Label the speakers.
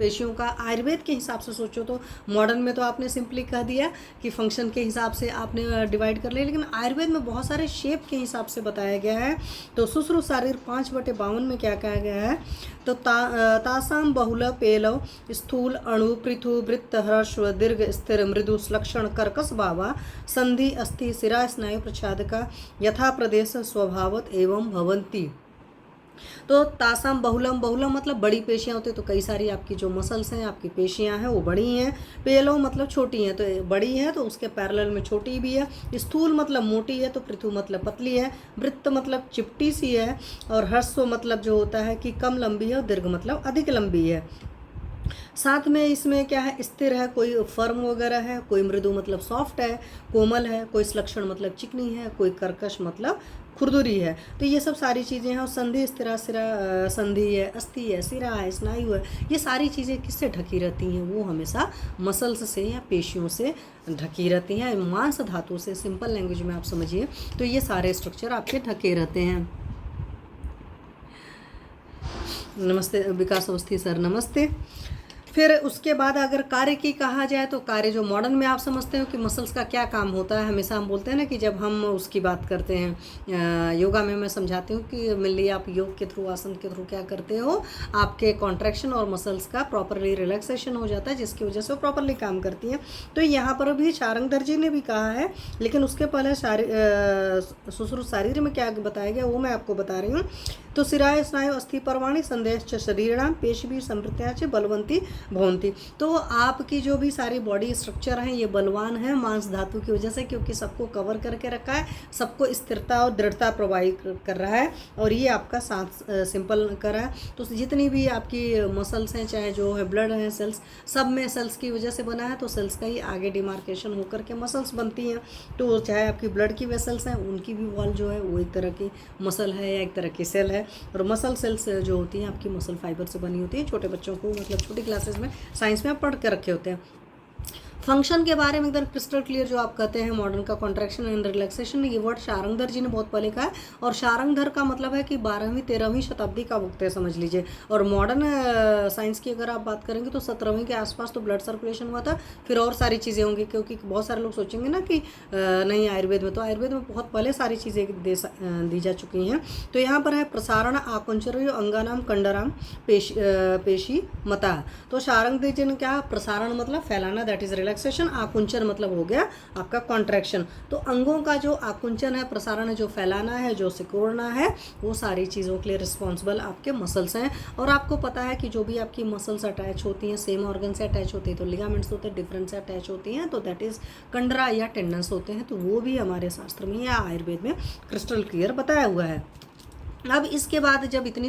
Speaker 1: पेशियों का आयुर्वेद के हिसाब से सोचो तो मॉडर्न में तो आपने सिंपली कह दिया कि फंक्शन के हिसाब से आपने डिवाइड कर लिया, लेकिन आयुर्वेद में बहुत सारे शेप के हिसाब से बताया गया है। तो सुश्रुत शारीर 5/52 में क्या कहा गया है, तो तासाम बहुल पेलव स्थूल अणु पृथु वृत्त ह्रस्व दीर्घ स्थिर मृदु लक्षण कर्कश भावा संधि अस्थि शिरा स्नायु प्रच्छादका यथा प्रदेश स्वभावत एवं भवंती। तो तासाम बहुलम, बहुलम मतलब बड़ी पेशियाँ होती है, तो कई सारी आपकी जो मसल्स हैं, आपकी पेशियाँ हैं वो बड़ी हैं। पेलो मतलब छोटी हैं, तो बड़ी है तो उसके पैरेलल में छोटी भी है। स्थूल मतलब मोटी है, तो पृथु मतलब पतली है। वृत्त मतलब चिपटी सी है। और ह्रस्व मतलब जो होता है कि कम लंबी है, और दीर्घ मतलब अधिक लंबी है। साथ में इसमें क्या है, स्थिर है, कोई फर्म वगैरह है, कोई मृदु मतलब सॉफ्ट है, कोमल है, कोई श्लक्षण मतलब चिकनी है, कोई कर्कश मतलब खुरदुरी है। तो ये सब सारी चीज़ें हैं। और संधि स्थिरा सिरा संधि है, अस्थि है, सिरा है, स्नायु है, ये सारी चीज़ें किससे ढकी रहती हैं, वो हमेशा मसल्स से या पेशियों से ढकी रहती हैं, मांस धातु से। सिंपल लैंग्वेज में आप समझिए तो ये सारे स्ट्रक्चर आपके ढके रहते हैं। नमस्ते विकास अवस्थी सर, नमस्ते। फिर उसके बाद अगर कार्य की कहा जाए तो कार्य जो मॉडर्न में आप समझते हो कि मसल्स का क्या काम होता है, हमेशा हम बोलते हैं ना कि जब हम उसकी बात करते हैं योगा में मैं समझाती हूँ कि मिली आप योग के थ्रू, आसन के थ्रू क्या करते हो, आपके कॉन्ट्रैक्शन और मसल्स का प्रॉपरली रिलैक्सेशन हो जाता है, जिसकी वजह से वो प्रॉपरली काम करती हैं। तो यहाँ पर भी शारंगधर जी ने भी कहा है, लेकिन उसके पहले सुश्रुत शारीर में क्या बताया गया वो मैं आपको बता रही हूँ। तो सिराय स्नायु अस्थि पर्वाणी संदेश च शरीराम पेशी संवृत्तियाँ च बलवंती भवंती। तो आपकी जो भी सारी बॉडी स्ट्रक्चर हैं ये बलवान है मांस धातु की वजह से, क्योंकि सबको कवर करके रखा है, सबको स्थिरता और दृढ़ता प्रोवाइड कर रहा है, और ये आपका साथ सिंपल कर रहा है। तो जितनी भी आपकी मसल्स हैं, चाहे जो है ब्लड हैं, सेल्स, सब में सेल्स की वजह से बना है, तो सेल्स का ही आगे डिमार्केशन होकर के मसल्स बनती हैं। तो चाहे आपकी ब्लड की वेसल्स हैं, उनकी भी वॉल जो है वो एक तरह की मसल है या एक तरह की सेल है। और मसल सेल्स जो होती हैं आपकी मसल फाइबर से बनी होती है। छोटे बच्चों को मतलब छोटी क्लासेस में साइंस में आप पढ़ के रखे होते हैं। फंक्शन के बारे में एकदम क्रिस्टल क्लियर जो आप कहते हैं मॉडर्न का कॉन्ट्रैक्शन एंड रिलैक्सेशन, ये वर्ड शारंगधर जी ने बहुत पहले कहा है। और शारंगधर का मतलब है कि 12वीं 13वीं शताब्दी का वक्त है, समझ लीजिए। और मॉडर्न साइंस की अगर आप बात करेंगे तो 17वीं के आसपास तो ब्लड सर्कुलेशन हुआ था, फिर और सारी चीज़ें होंगी, क्योंकि बहुत सारे लोग सोचेंगे ना कि नहीं आयुर्वेद में, तो आयुर्वेद में बहुत पहले सारी चीज़ें दी जा चुकी हैं। तो यहाँ पर है प्रसारण आकुंचर अंगानाम कंडराम पेशी मता। तो शारंगधर जी ने क्या, प्रसारण मतलब फैलाना, दैट इज रिलैक्सेशन। आकुंचन मतलब हो गया आपका कॉन्ट्रैक्शन। तो अंगों का जो आकुंचन है, प्रसारण है, जो फैलाना है, जो सिकुड़ना है, वो सारी चीज़ों के लिए रिस्पॉन्सिबल आपके मसल्स हैं। और आपको पता है कि जो भी आपकी मसल्स अटैच होती हैं, सेम ऑर्गन से अटैच होती है, तो लिगामेंट्स होते हैं, डिफरेंट से अटैच होती हैं, तो दैट इज कंडरा या टेंडन्स होते हैं। तो वो भी हमारे शास्त्र में या आयुर्वेद में क्रिस्टल क्लियर बताया हुआ है। अब इसके बाद जब इतनी